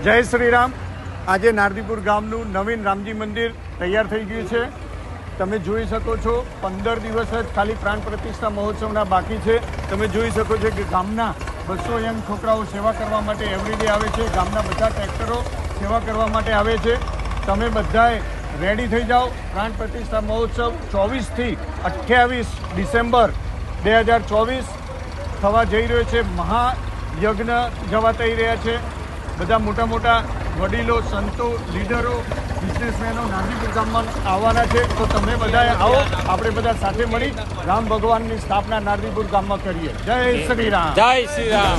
જય શ્રી રામ। આજે નારદીપુર ગામનું નવીન રામજી મંદિર તૈયાર થઈ ગયું છે। તમે જોઈ શકો છો 15 દિવસ જ ખાલી પ્રાણ પ્રતિષ્ઠા મહોત્સવના બાકી છે। તમે જોઈ શકો છો કે ગામના 200 યંગ છોકરાઓ સેવા કરવા માટે એવરીડે આવે છે। ગામના બધા ટ્રેક્ટરો સેવા કરવા માટે આવે છે। તમે બધાએ રેડી થઈ જાઓ। પ્રાણ પ્રતિષ્ઠા મહોત્સવ 24 થી 28 ડિસેમ્બર 2024 થવા જઈ રહ્યો છે। મહાયજ્ઞ જવા થઈ રહ્યા છે। બધા મોટા મોટા વડીલો, સંતો, લીડરો, બિઝનેસમેનો નારદીપુર ગામમાં આવવાના છે। તો તમે બધાએ આવો, આપણે બધા સાથે મળી રામ ભગવાનની સ્થાપના નારદીપુર ગામમાં કરીએ। જય શ્રી રામ। જય શ્રી રામ।